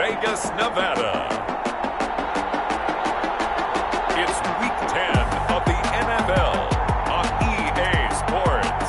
Vegas, Nevada. It's Week 10 of the NFL on EA Sports.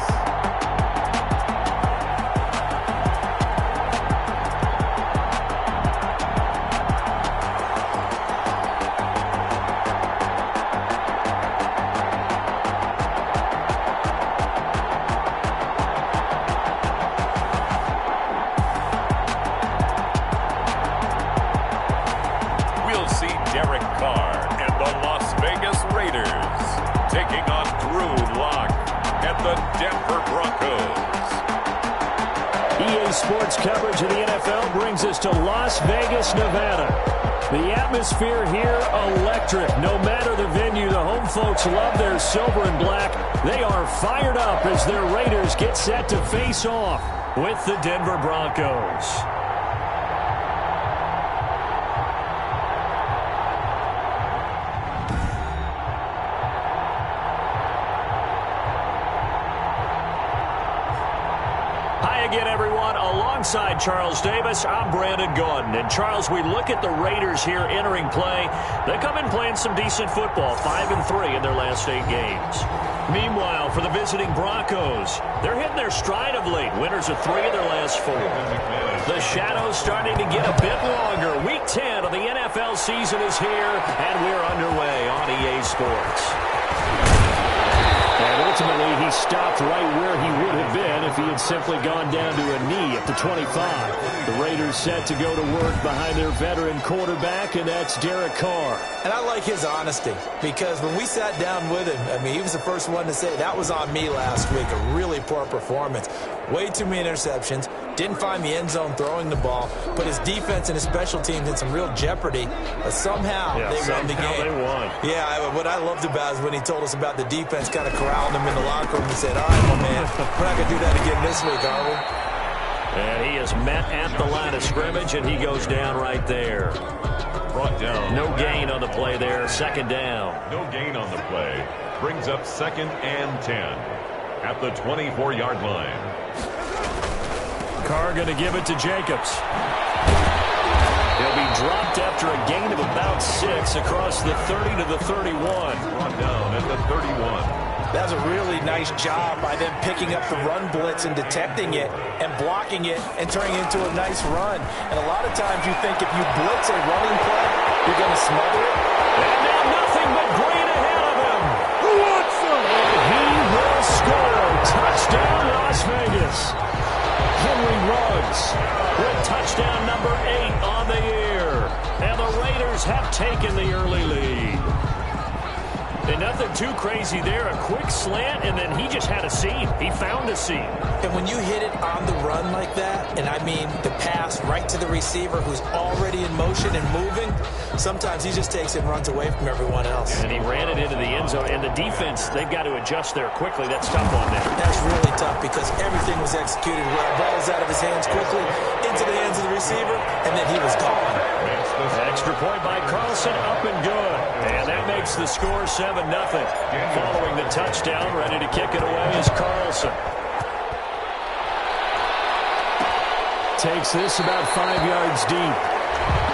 LVRaiders taking on Drew Lock and the Denver Broncos. EA Sports coverage of the NFL brings us to Las Vegas, Nevada. The atmosphere here, electric. No matter the venue, the home folks love their silver and black. They are fired up as their Raiders get set to face off with the Denver Broncos. Again, everyone, alongside Charles Davis, I'm Brandon Gordon. And Charles, we look at the Raiders here entering play. They come in playing some decent football, 5-3 in their last 8 games. Meanwhile, for the visiting Broncos, they're hitting their stride of late. Winners of 3 of their last 4. The shadow's starting to get a bit longer. Week 10 of the NFL season is here, and we're underway on EA Sports. And ultimately, he stopped right where he would have been if he had simply gone down to a knee at the 25. The Raiders set to go to work behind their veteran quarterback, and that's Derek Carr. And I like his honesty, because when we sat down with him, I mean, he was the first one to say, that was on me last week, a really poor performance. Way too many interceptions, didn't find the end zone throwing the ball, put his defense and his special teams in some real jeopardy, but somehow they won the game. They won. Yeah, what I loved about it is when he told us about the defense kind of corralling him in the locker room and said, all right, my man, we're not going to do that again this week, are we? And he is met at the line of scrimmage, and he goes down right there. Brought down. No gain on the play there. Second down. No gain on the play. Brings up 2nd and 10 at the 24-yard line. Carr going to give it to Jacobs. He'll be dropped after a gain of about 6 across the 30 to the 31. Brought down at the 31. That was a really nice job by them picking up the run blitz and detecting it and blocking it and turning it into a nice run. And a lot of times you think if you blitz a running play, you're going to smother it. And now nothing but green ahead of him. Who wants some? And he will score. Touchdown, Las Vegas. Henry Ruggs with touchdown number 8 on the year. And the Raiders have taken the early lead. And nothing too crazy there. A quick slant, and then he just had a seam. He found a seam. And when you hit it on the run like that, and I mean the pass right to the receiver who's already in motion and moving, sometimes he just takes it and runs away from everyone else. And he ran it into the end zone. And the defense, they've got to adjust there quickly. That's tough on them. That's really tough because everything was executed well. Ball was out of his hands quickly, into the hands of the receiver, and then he was gone. Extra point by Carlson, up and good. And that makes the score 7-0. Following the touchdown, ready to kick it away is Carlson. Takes this about 5 yards deep.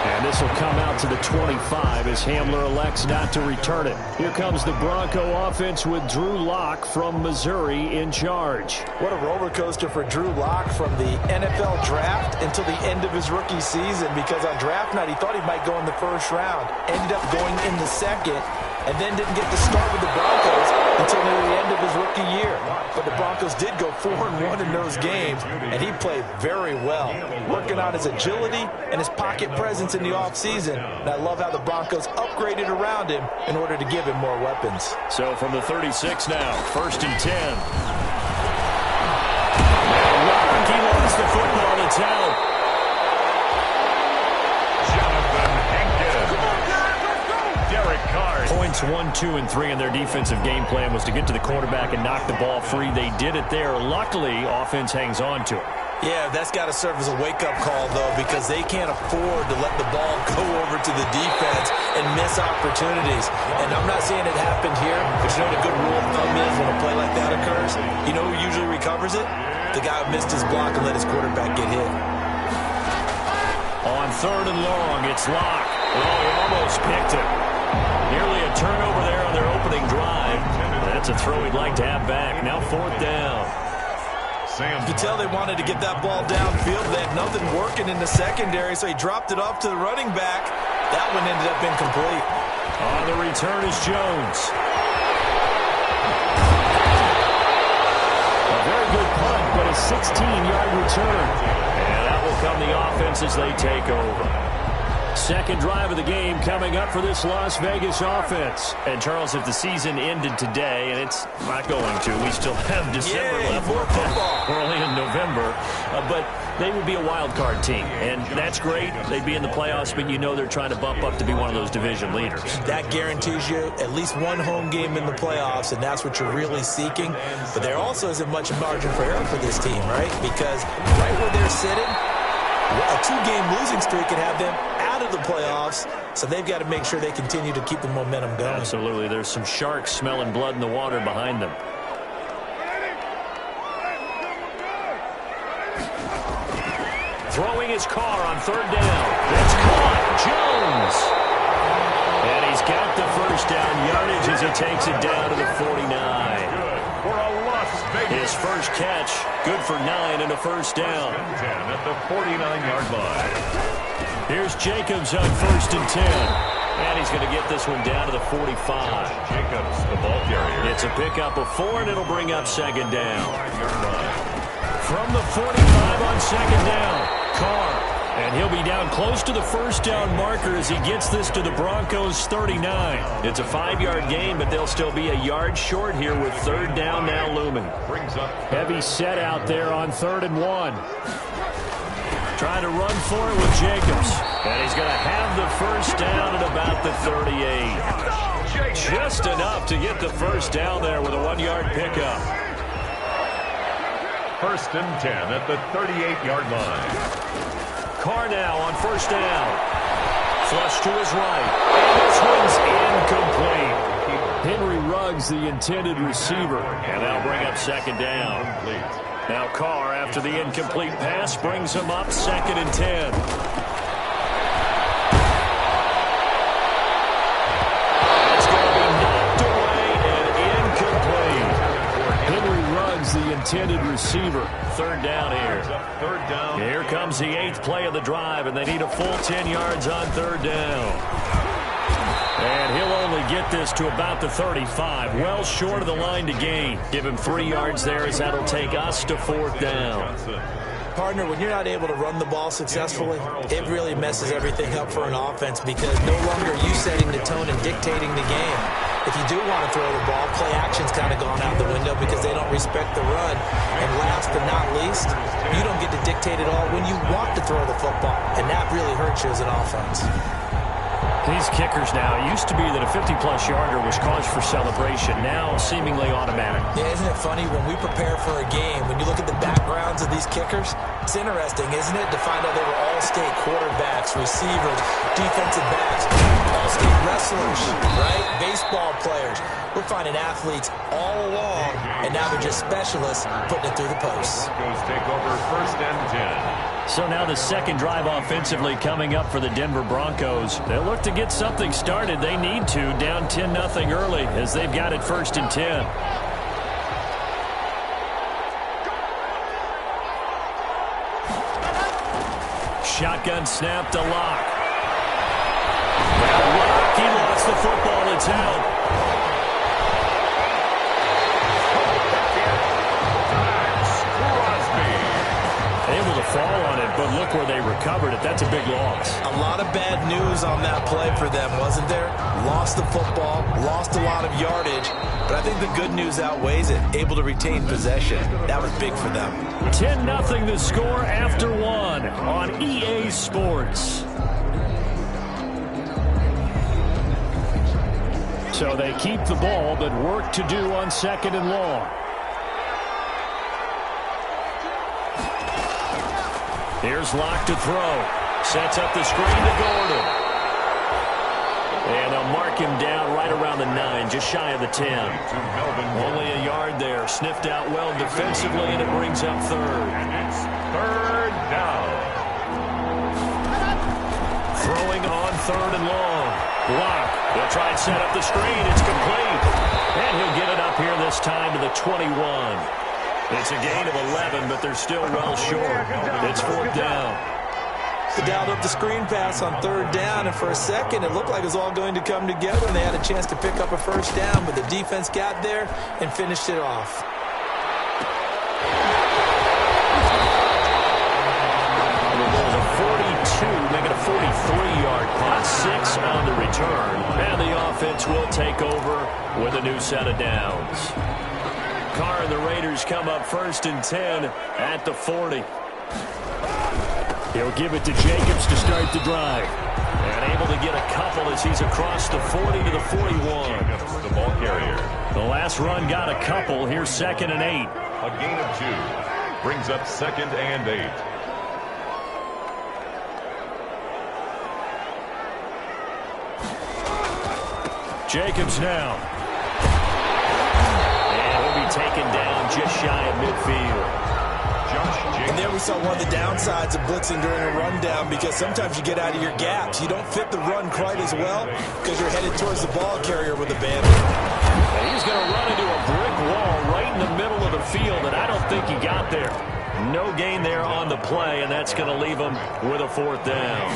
And this will come out to the 25 as Hamler elects not to return it. Here comes the Bronco offense with Drew Lock from Missouri in charge. What a roller coaster for Drew Lock from the NFL draft until the end of his rookie season, because on draft night he thought he might go in the first round. Ended up going in the second, and then didn't get to start with the Broncos until near the end of his rookie year. But the Broncos did go 4-1 in those games, and he played very well, working on his agility and his pocket presence in the offseason. And I love how the Broncos upgraded around him in order to give him more weapons. So from the 36 now, 1st and 10. He lost the football. It's out. Points 1, 2, and 3 in their defensive game plan was to get to the quarterback and knock the ball free. They did it there. Luckily, offense hangs on to it. Yeah, that's got to serve as a wake-up call, though, because they can't afford to let the ball go over to the defense and miss opportunities. And I'm not saying it happened here, but you know what a good rule of thumb is when a play like that occurs? You know who usually recovers it? The guy who missed his block and let his quarterback get hit. On 3rd and long. It's Locke. Oh, he almost picked it. Nearly a turnover there on their opening drive. That's a throw he'd like to have back. Now 4th down. You could tell they wanted to get that ball downfield. They had nothing working in the secondary, so he dropped it off to the running back. That one ended up incomplete. On the return is Jones. A very good punt, but a 16-yard return. And that will come the offense as they take over. Second drive of the game coming up for this Las Vegas offense. And, Charles, if the season ended today, and it's not going to, we still have December left. We're only in November. But they would be a wild card team, and that's great. They'd be in the playoffs, but you know they're trying to bump up to be one of those division leaders. That guarantees you at least one home game in the playoffs, and that's what you're really seeking. But there also isn't much margin for error for this team, right? Because right where they're sitting, a 2-game losing streak could have them out of the playoffs, so they've got to make sure they continue to keep the momentum going. Absolutely. There's some sharks smelling blood in the water behind them. Throwing his car on 3rd down. It's caught. Jones. And he's got the first down yardage as he takes it down to the 49. His first catch, good for 9 and a first down. 10 at the 49-yard line. Here's Jacobs on 1st and 10. And he's going to get this one down to the 45. Jacobs, the ball carrier. It's a pickup of 4, and it'll bring up 2nd down. From the 45 on 2nd down, Carr. And he'll be down close to the first down marker as he gets this to the Broncos' 39. It's a 5-yard gain, but they'll still be a yard short here with 3rd down now looming. Heavy set out there on 3rd and 1. Trying to run for it with Jacobs. And he's going to have the first down at about the 38. Just enough to get the first down there with a 1-yard pickup. 1st and 10 at the 38-yard line. Carr now on 1st down. Flush to his right. And this one's incomplete. Henry Ruggs, the intended receiver. And that'll bring up 2nd down. Now Carr, after the incomplete pass, brings him up 2nd and 10. It's going to be knocked away and incomplete. Henry Ruggs, the intended receiver. 3rd down here. 3rd down. Here comes the 8th play of the drive, and they need a full 10 yards on 3rd down. And he'll only get this to about the 35, well short of the line to gain. Give him 3 yards there as that'll take us to 4th down. Partner, when you're not able to run the ball successfully, it really messes everything up for an offense because no longer are you setting the tone and dictating the game. If you do want to throw the ball, play action's kind of gone out the window because they don't respect the run. And last but not least, you don't get to dictate it all when you want to throw the football. And that really hurts you as an offense. These kickers now, it used to be that a 50-plus yarder was cause for celebration. Now, seemingly automatic. Yeah, isn't it funny? When we prepare for a game, when you look at the backgrounds of these kickers, it's interesting, isn't it, to find out they were all-state quarterbacks, receivers, defensive backs, all-state wrestlers, right? Baseball players. We're finding athletes all along, and now they're just specialists putting it through the posts. Broncos take over 1st and 10. So now the second drive offensively coming up for the Denver Broncos. They'll look to get something started. They need to, down 10-0 early as they've got it 1st and 10. Shotgun snap to Locke. Locke, he lost the football. It's out. Able to fall on it, but look where they recovered it. That's a big loss. A lot of bad news on that play for them, wasn't there? Lost the football, lost a lot of yardage, but I think the good news outweighs it. Able to retain possession. That was big for them. 10-0 the score after 1 on EA Sports. So they keep the ball, but work to do on 2nd and long. Here's Locke to throw. Sets up the screen to Gordon. And they'll mark him down right around the 9, just shy of the 10. Only a yard there. Sniffed out well defensively, and it brings up 3rd. And it's 3rd down. 3rd and long. Block. They'll try and set up the screen. It's complete. And he'll get it up here this time to the 21. It's a gain of 11, but they're still well short. It's 4th down. They dialed up the screen pass on 3rd down, and for a second it looked like it was all going to come together, and they had a chance to pick up a 1st down, but the defense got there and finished it off. Making a 43-yard punt, 6 on the return. And the offense will take over with a new set of downs. Carr and the Raiders come up 1st and 10 at the 40. He'll give it to Jacobs to start the drive. And able to get a couple as he's across the 40 to the 41. Jacobs, the ball carrier. The last run got a couple. Here's 2nd and 8. A gain of 2. Brings up 2nd and 8. Jacobs now. And he'll be taken down just shy of midfield. And there we saw one of the downsides of blitzing during a rundown, because sometimes you get out of your gaps. You don't fit the run quite as well because you're headed towards the ball carrier with a bandit. And he's going to run into a brick wall right in the middle of the field, and I don't think he got there. No gain there on the play, and that's going to leave him with a 4th down.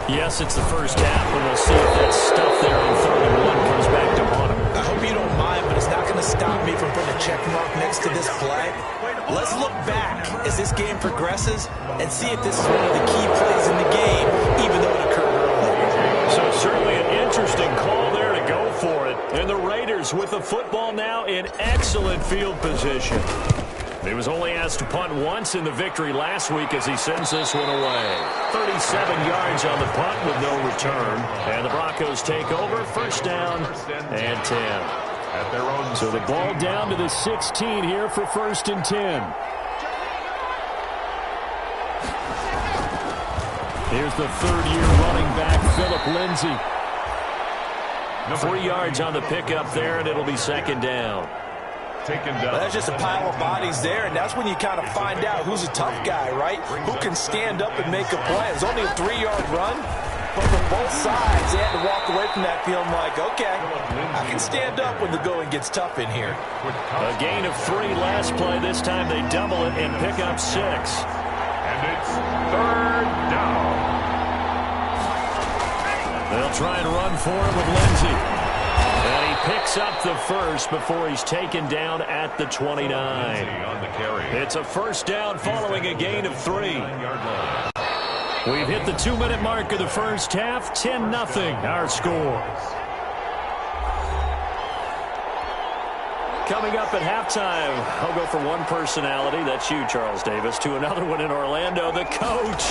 Yes, it's the first half, and we'll see if that stuff there on 3rd and 1 comes back to haunt him. I hope you don't mind, but it's not going to stop me from putting a check mark next to this play. Let's look back as this game progresses and see if this is one of the key plays in the game, even though it occurred early. So certainly an interesting call there to go for it. And the Raiders with the football now in excellent field position. He was only asked to punt once in the victory last week as he sends this one away. 37 yards on the punt with no return. And the Broncos take over, 1st down and 10. At their own. So the ball down to the 16 here for 1st and 10. Here's the 3rd-year running back, Phillip Lindsay. 3 yards on the pickup there, and it'll be 2nd down. Taken down. Well, that's just a pile of bodies there, and that's when you kind of find out who's a tough guy, right? Who can stand up and make a play. It's only a 3-yard run, but from both sides, they had to walk away from that feeling like, okay, I can stand up when the going gets tough in here. A gain of 3 last play. This time they double it and pick up 6. And it's 3rd down. They'll try and run for it with Lindsay. And he picks up the 1st before he's taken down at the 29. On the carry. It's a 1st down following a gain of 3. We've hit the 2-minute mark of the first half. 10-0 our score. Coming up at halftime, I'll go from one personality, that's you, Charles Davis, to another one in Orlando, the coach.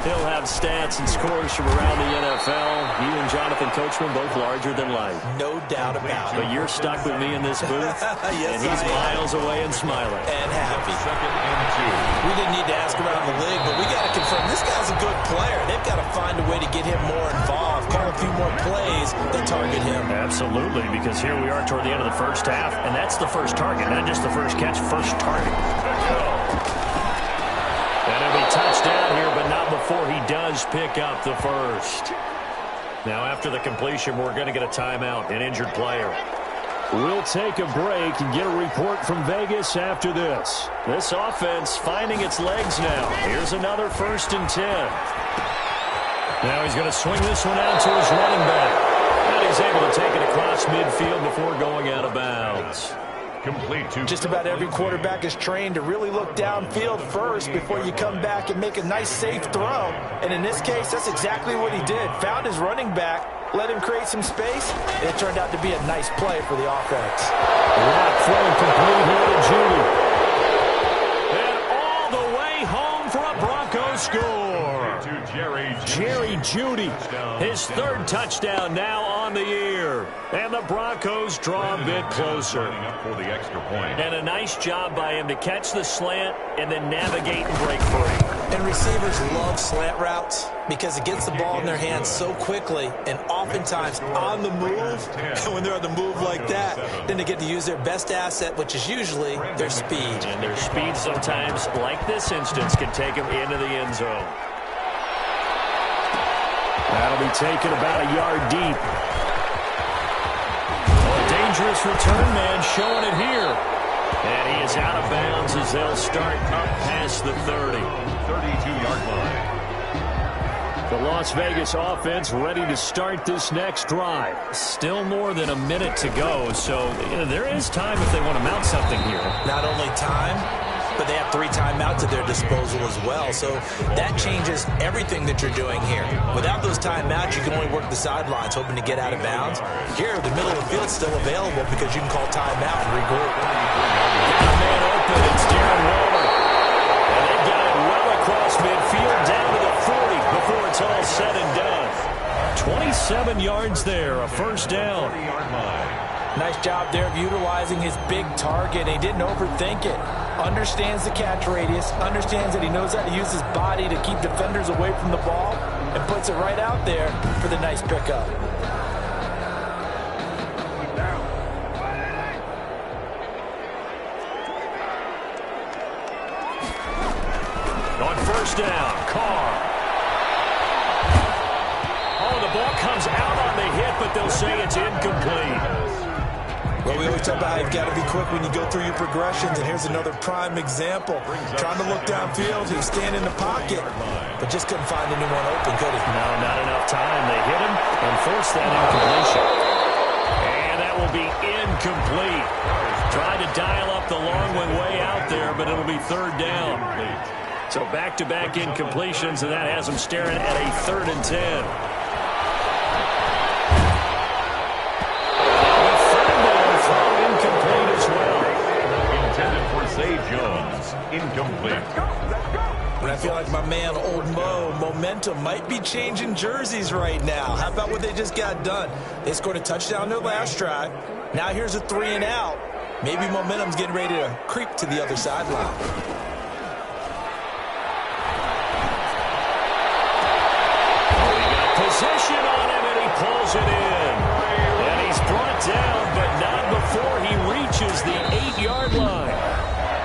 He'll have stats and scores from around the NFL. You and Jonathan Coachman both larger than life. No doubt about it. But you're stuck with me in this booth, yes, and he's miles away and smiling. And happy. 2nd and 2. We didn't need to ask around the league, but we got to confirm this guy's a good player. They've got to find a way to get him more involved, call a few more plays that target him. Absolutely, because here we are toward the end of the first half, and that's the first target, not just the first catch, first target. And it'll be touchdown here, but not before he does pick up the 1st. Now, after the completion, we're going to get a timeout, an injured player. We'll take a break and get a report from Vegas after this. This offense finding its legs now. Here's another 1st and 10. Now he's going to swing this one out to his running back. And he's able to take it across midfield before going out of bounds. Complete to. Just about every quarterback is trained to really look downfield first before you come back and make a nice, safe throw. And in this case, that's exactly what he did. Found his running back, let him create some space, and it turned out to be a nice play for the offense. Rock throwing complete here to Judy. And all the way home for a Broncos score. Jerry Jeudy, his 3rd touchdown now on the year. And the Broncos draw a bit closer. Up for the extra point. And a nice job by him to catch the slant and then navigate and break free. And receivers love slant routes because it gets the ball in their hands so quickly and oftentimes on the move. And when they're on the move like that, then they get to use their best asset, which is usually their speed. And their speed sometimes, like this instance, can take them into the end zone. That'll be taken about a yard deep. A dangerous return man showing it here. And he is out of bounds as they'll start up past the 30. 32-yard line. The Las Vegas offense ready to start this next drive. Still more than a minute to go, so there is time if they want to mount something here. Not only time, but they have 3 timeouts at their disposal as well, so that changes everything that you're doing here. Without those timeouts, you can only work the sidelines, hoping to get out of bounds. Here, the middle of the field's still available because you can call timeout and regroup. Got a man open, it's Darren Waller. And they've got it well across midfield, down to the 40 before it's all said and done. 27 yards there, a first down. Nice job there of utilizing his big target. He didn't overthink it. Understands the catch radius, understands that he knows how to use his body to keep defenders away from the ball, and puts it right out there for the nice pickup. On first down, Carr. Oh, the ball comes out on the hit, but they'll say it's incomplete. Well, we always talk about how you've got to be quick when you go through your progressions, and here's another prime example. Trying to look downfield, he was standing in the pocket, but just couldn't find anyone open, could he? No, not enough time. They hit him and forced that incompletion. And that will be incomplete. Tried to dial up the long one way out there, but it'll be third down. So back-to-back incompletions, and that has them staring at a 3rd and 10. Jones, incomplete. But I feel like my man, Old Mo, momentum might be changing jerseys right now. How about what they just got done? They scored a touchdown their last drive. Now here's a 3 and out. Maybe momentum's getting ready to creep to the other sideline. Oh, he got possession on him, and he pulls it in. And he's brought down, but not before he reaches the 8-yard line.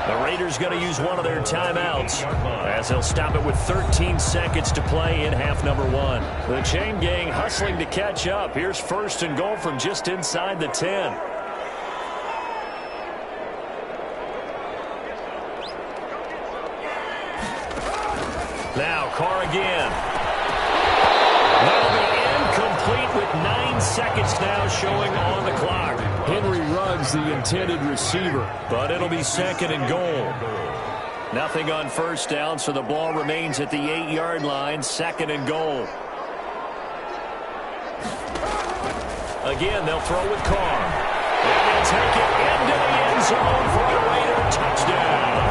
The Raiders going to use one of their timeouts as they'll stop it with 13 seconds to play in half number 1. The chain gang hustling to catch up. Here's first and goal from just inside the 10. Now Carr again. That'll be incomplete with 9 seconds now showing on the clock. Henry Ruggs, the intended receiver, but it'll be 2nd and goal. Nothing on first down, so the ball remains at the 8-yard line, 2nd and goal. Again, they'll throw with Carr. And they'll take it into the end zone for a Raider touchdown.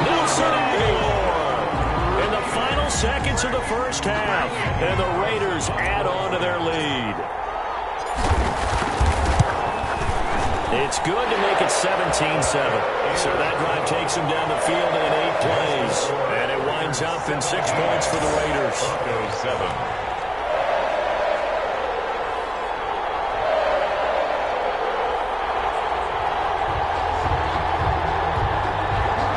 Nelson Aguilar in the final seconds of the first half, and the Raiders add on to their lead. It's good to make it 17-7. So that drive takes them down the field in 8 plays. And it winds up in 6 points for the Raiders. Broncos 7.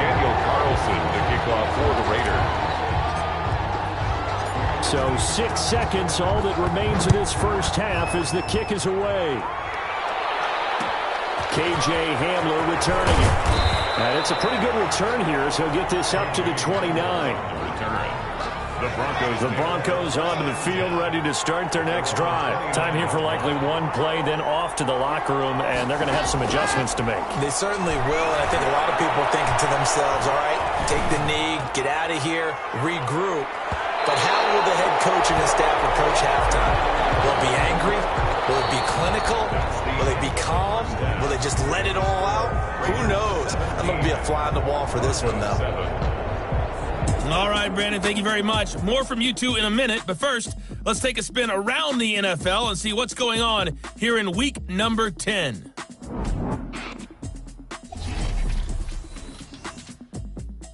Daniel Carlson to kick off for the Raiders. So 6 seconds, all that remains in this first half as the kick is away. K.J. Hamler returning it. And it's a pretty good return here as he'll get this up to the 29. The Broncos onto the field ready to start their next drive. Time here for likely one play, then off to the locker room, and they're going to have some adjustments to make. They certainly will, and I think a lot of people are thinking to themselves, all right, take the knee, get out of here, regroup. But how will the head coach and his staff approach halftime? Will it be angry? Will it be clinical? Will they be calm? Will they just let it all out? Who knows? I'm going to be a fly on the wall for this one, though. All right, Brandon, thank you very much. More from you two in a minute, but first, let's take a spin around the NFL and see what's going on here in week number 10.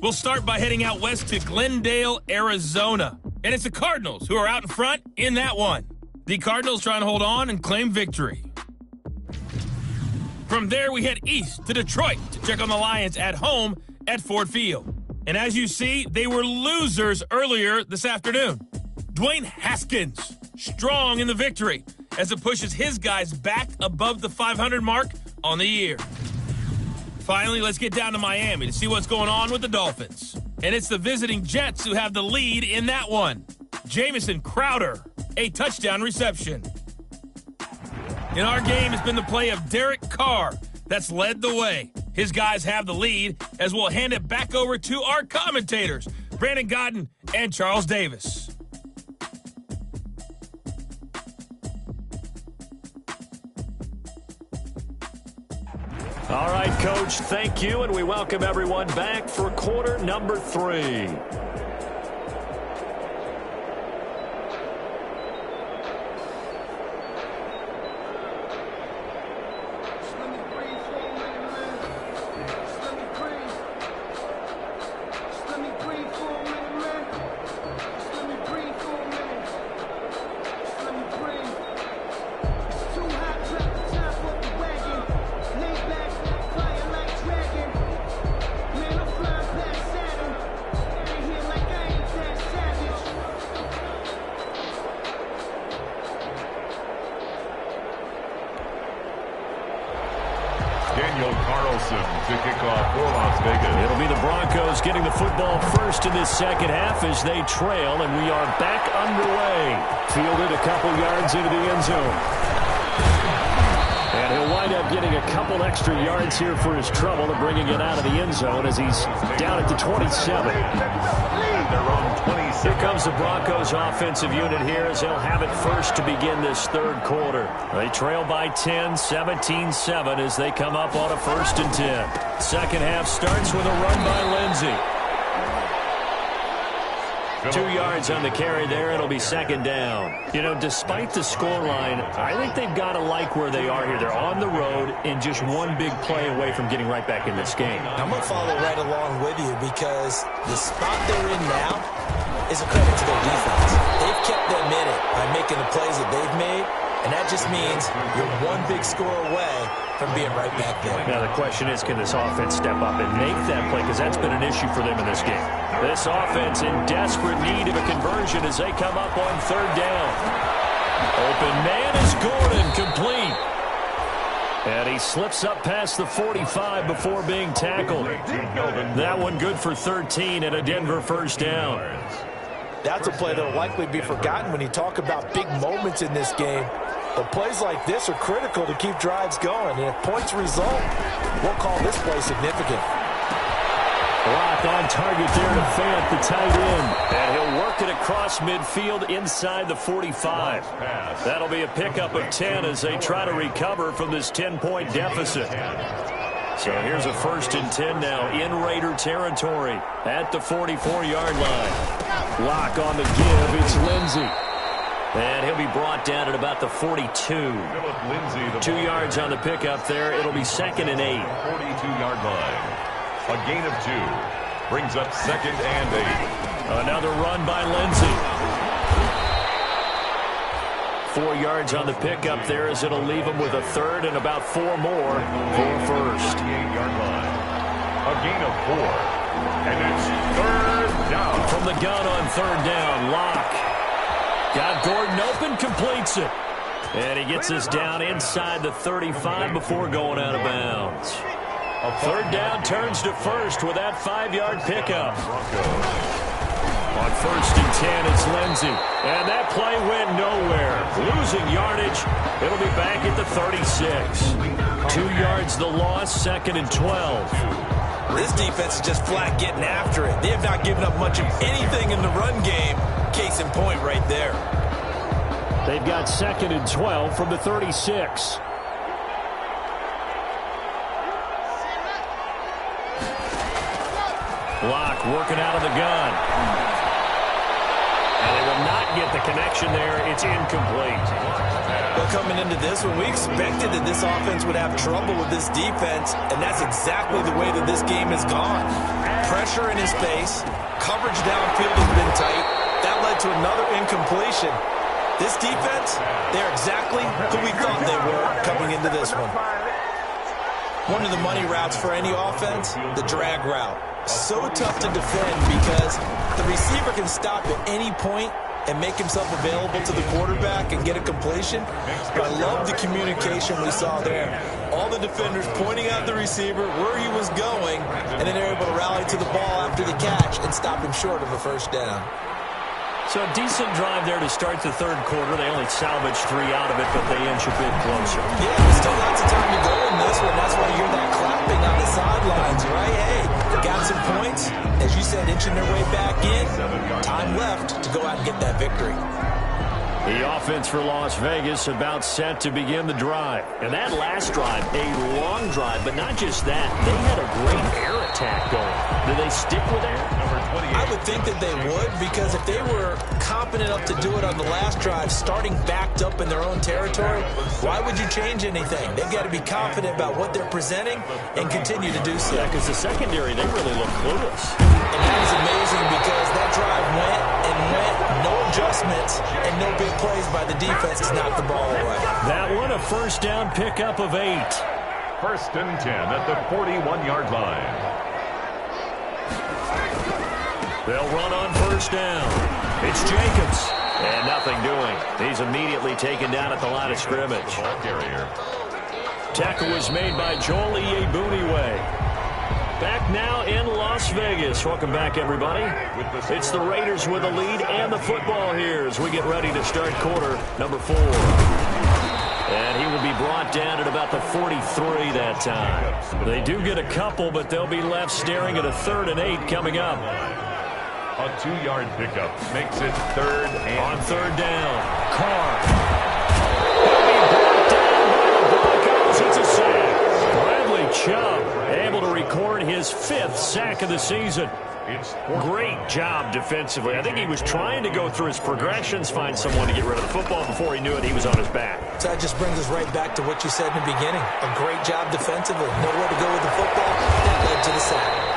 We'll start by heading out west to Glendale, Arizona. And it's the Cardinals who are out in front in that one. The Cardinals trying to hold on and claim victory. From there, we head east to Detroit to check on the Lions at home at Ford Field. And as you see, they were losers earlier this afternoon. Dwayne Haskins, strong in the victory as it pushes his guys back above the 500 mark on the year. Finally, let's get down to Miami to see what's going on with the Dolphins. And it's the visiting Jets who have the lead in that one. Jamison Crowder, a touchdown reception. In our game has been the play of Derek Carr that's led the way. His guys have the lead as we'll hand it back over to our commentators, Brandon Gaudin and Charles Davis. All right, Coach, thank you, and we welcome everyone back for quarter number 3. To kick off for Las Vegas. It'll be the Broncos getting the football first in this second half as they trail, and we are back underway. Fielded a couple yards into the end zone. And he'll wind up getting a couple extra yards here for his trouble and bringing it out of the end zone as he's down at the 27. They're on 26. Here comes the Broncos offensive unit here as they'll have it first to begin this third quarter. They trail by 10, 17-7 as they come up on a 1st and 10. Second half starts with a run by Lindsey. 2 yards on the carry there. It'll be second down. You know, despite the scoreline, I think they've got to like where they are here. They're on the road and just one big play away from getting right back in this game. I'm going to follow right along with you because the spot they're in now is a credit to their defense. They've kept them in it by making the plays that they've made, and that just means you're one big score away from being right back there. Now the question is, can this offense step up and make that play? Because that's been an issue for them in this game. This offense in desperate need of a conversion as they come up on 3rd down. Open man is Gordon, complete. And he slips up past the 45 before being tackled. That one good for 13 and a Denver 1st down. That's a play that will likely be forgotten when you talk about big moments in this game. But plays like this are critical to keep drives going. And if points result, we'll call this play significant. Lock on target there to Fant, the tight end. And he'll work it across midfield inside the 45. That'll be a pickup of 10 as they try to recover from this 10-point deficit. So here's a 1st and 10 now in Raider territory at the 44-yard line. Lock on the give. It's Lindsey. And he'll be brought down at about the 42. 2 yards on the pickup there. It'll be 2nd and 8. 42-yard line. A gain of 2. Brings up 2nd and 8. Another run by Lindsey. 4 yards on the pickup there as it'll leave him with a 3rd and about 4 more for 1st. 28-yard line. A gain of 4. And it's 3rd down. From the gun on 3rd down, Locke. Got Gordon open, completes it. And he gets us down inside the 35 before going out of bounds. 3rd down turns to 1st with that 5-yard pickup. On 1st and 10, it's Lindsey. And that play went nowhere. Losing yardage. It'll be back at the 36. 2 yards the loss, 2nd and 12. This defense is just flat getting after it. They have not given up much of anything in the run game. Case in point right there. They've got 2nd and 12 from the 36. Block working out of the gun. And they will not get the connection there. It's incomplete. Well, coming into this one, we expected that this offense would have trouble with this defense, and that's exactly the way that this game has gone. Pressure in his face, coverage downfield has been tight. That led to another incompletion. This defense, they're exactly who we thought they were coming into this one. One of the money routes for any offense, the drag route. So tough to defend because the receiver can stop at any point and make himself available to the quarterback and get a completion. But I love the communication we saw there. All the defenders pointing out the receiver where he was going, and then they're able to rally to the ball after the catch and stop him short of a first down. So a decent drive there to start the third quarter. They only salvaged 3 out of it, but they inch a bit closer. Yeah, there's still lots of time to go in this one. That's why you hear that clapping on the sidelines, right? Hey, got some points. As you said, inching their way back in. Time left to go out and get that victory. The offense for Las Vegas about set to begin the drive. And that last drive, a long drive, but not just that. They had a great air attack going. Do they stick with that? I would think that they would, because if they were competent enough to do it on the last drive, starting backed up in their own territory, why would you change anything? They've got to be confident about what they're presenting and continue to do so. Yeah, because the secondary, they really look clueless. And that is amazing, because that drive went and went, no adjustments, and no big plays by the defense to knock the ball away. That one, a first down pickup of 8. First and 10 at the 41-yard line. They'll run on first down. It's Jacobs. And nothing doing. He's immediately taken down at the line of scrimmage. Tackle was made by Joel Iyiegbuniwe. Back now in Las Vegas. Welcome back, everybody. It's the Raiders with the lead and the football here as we get ready to start quarter number 4. And he will be brought down at about the 43 that time. They do get a couple, but they'll be left staring at a 3rd and 8 coming up. A 2-yard pickup makes it 3rd and on 3rd down. Carr. He'll be brought down by the Broncos. It's a sack. Bradley Chubb able to record his 5th sack of the season. Great job defensively. I think he was trying to go through his progressions, find someone to get rid of the football. Before he knew it, he was on his back. So that just brings us right back to what you said in the beginning. A great job defensively. Nowhere to go with the football. That led to the sack.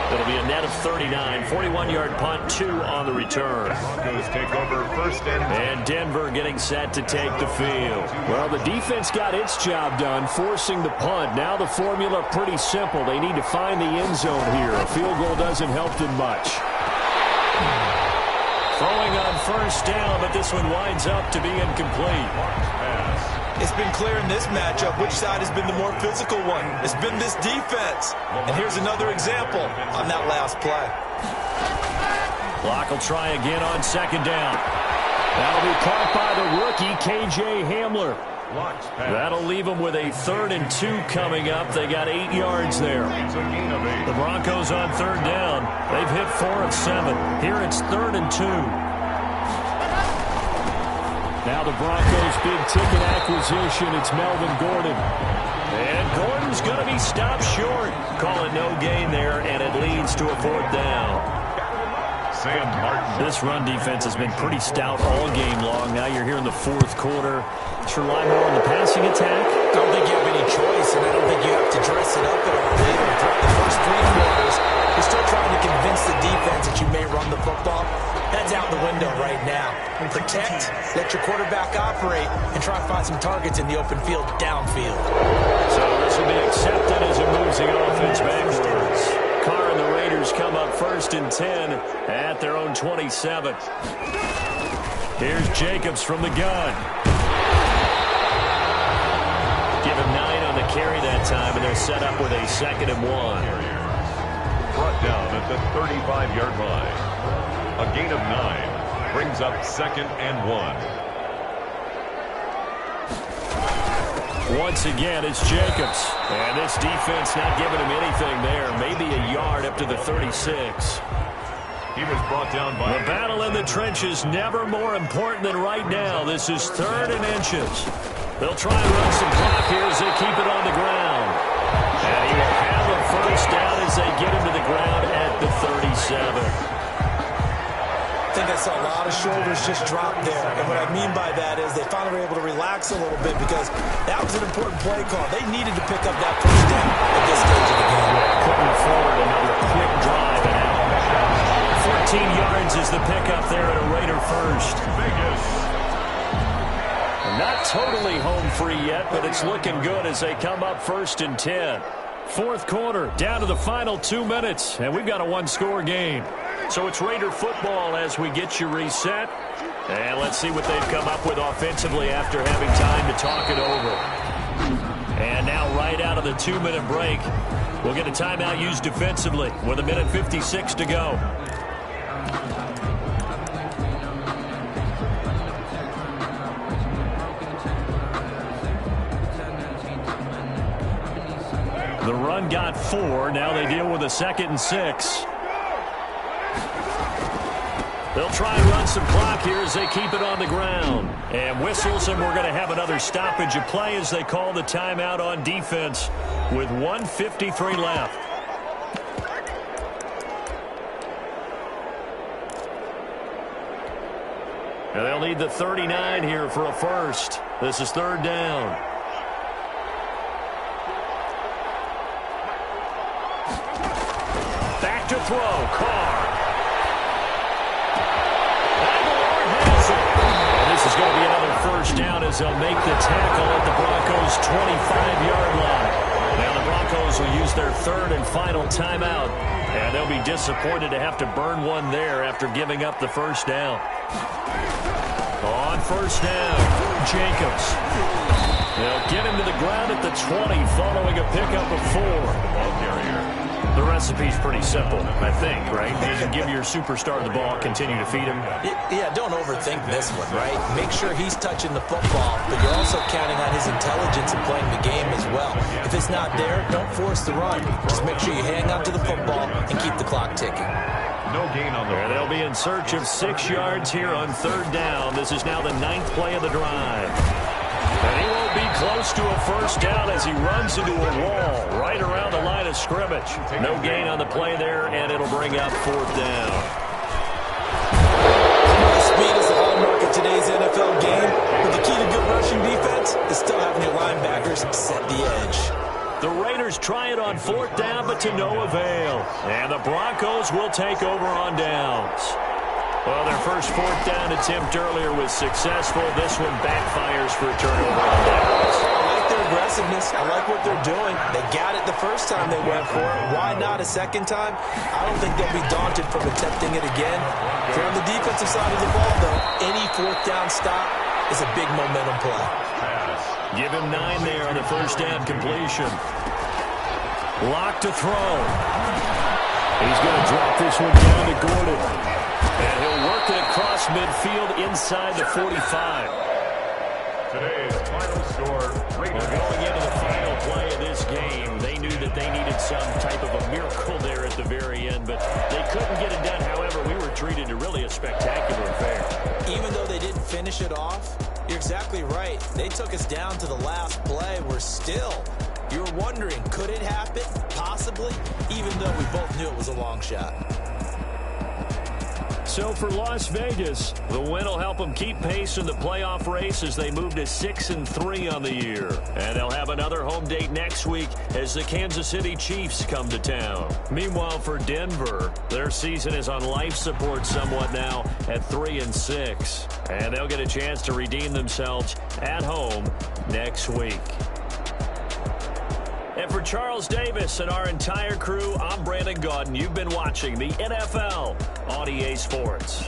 It'll be a net of 39. 41-yard punt, 2 on the return. Broncos take over first and 10. And Denver getting set to take the field. Well, the defense got its job done, forcing the punt. Now the formula pretty simple. They need to find the end zone here. A field goal doesn't help them much. Throwing on first down, but this one winds up to be incomplete. It's been clear in this matchup which side has been the more physical one. It's been this defense. And here's another example on that last play. Clock will try again on second down. That'll be caught by the rookie, KJ Hamler. That'll leave them with a 3rd and 2 coming up. They got 8 yards there. The Broncos on 3rd down. They've hit 4 of 7. Here it's 3rd and 2. Now the Broncos' big-ticket acquisition, it's Melvin Gordon. And Gordon's going to be stopped short. Call it no gain there, and it leads to a 4th down. Sam Martin. This run defense has been pretty stout all game long. Now you're here in the 4th quarter. Let's rely more on the passing attack. I don't think you have any choice, and I don't think you have to dress it up at all. Throughout the first 3 quarters, you're still trying to convince the defense that you may run the football. That's out the window right now. Protect, let your quarterback operate, and try to find some targets in the open field downfield. So this will be accepted as it moves the offense backwards. Carr and the Raiders come up 1st and 10 at their own 27. Here's Jacobs from the gun. Give him 9 on the carry that time, and they're set up with a 2nd and 1. Brought down at the 35-yard line. A gain of 9 brings up 2nd and 1. Once again, it's Jacobs. And this defense not giving him anything there. Maybe a yard up to the 36. He was brought down by... The battle in the trenches never more important than right now. This is 3rd and inches. They'll try and run some clock here as they keep it on the ground. And he will have a first down as they get him to the ground at the 37. I think I saw a lot of shoulders just drop there. And what I mean by that is they finally were able to relax a little bit, because that was an important play call. They needed to pick up that first down at this stage of the game. Couldn't afford another quick drive and out. 14 yards is the pickup there at a Raider first. Not totally home free yet, but it's looking good as they come up 1st and 10. 4th quarter, down to the final 2 minutes, and we've got a 1-score game. So it's Raider football as we get you reset. And let's see what they've come up with offensively after having time to talk it over. And now right out of the 2-minute break, we'll get a timeout used defensively with 1:56 to go. The run got 4. Now they deal with a 2nd and 6. They'll try and run some clock here as they keep it on the ground. And whistles, and we're going to have another stoppage of play as they call the timeout on defense with 1:53 left. And they'll need the 39 here for a first. This is 3rd down. Back to throw. Carr. This is going to be another first down as they'll make the tackle at the Broncos' 25-yard line. Now the Broncos will use their 3rd and final timeout, and they'll be disappointed to have to burn one there after giving up the first down. On first down, Jacobs. They'll get him to the ground at the 20 following a pickup of 4. Ball carrier. The recipe's pretty simple, I think, right? Just give your superstar the ball, continue to feed him. Yeah, don't overthink this one, right? Make sure he's touching the football, but you're also counting on his intelligence in playing the game as well. If it's not there, don't force the run. Just make sure you hang on to the football and keep the clock ticking. No gain on the play. They'll be in search of 6 yards here on 3rd down. This is now the 9th play of the drive. And he won't be close to a first down as he runs into a wall right around the line of scrimmage. No gain on the play there, and it'll bring up 4th down. Speed is the hallmark of today's NFL game, but the key to good rushing defense is still having your linebackers set the edge. The Raiders try it on 4th down, but to no avail. And the Broncos will take over on downs. Well, their first 4th down attempt earlier was successful. This one backfires for a turnover on downs. I like their aggressiveness. I like what they're doing. They got it the first time they went for it. Why not a second time? I don't think they'll be daunted from attempting it again. If you're on the defensive side of the ball, though, any 4th down stop is a big momentum play. Give him 9 there on the first down completion. Lock to throw. He's going to drop this one down to Gordon. And he'll work it across midfield inside the 45. Today's final score. Well, going into the final play of this game, they knew that they needed some type of a miracle there at the very end, but they couldn't get it done. However, we were treated to really a spectacular affair. Even though they didn't finish it off, you're exactly right. They took us down to the last play. You were wondering, could it happen? Possibly, even though we both knew it was a long shot. So for Las Vegas, the win will help them keep pace in the playoff race as they move to 6-3 on the year. And they'll have another home date next week as the Kansas City Chiefs come to town. Meanwhile, for Denver, their season is on life support somewhat now at 3-6. And they'll get a chance to redeem themselves at home next week. And for Charles Davis and our entire crew, I'm Brandon Gaudin. You've been watching the NFL on EA Sports.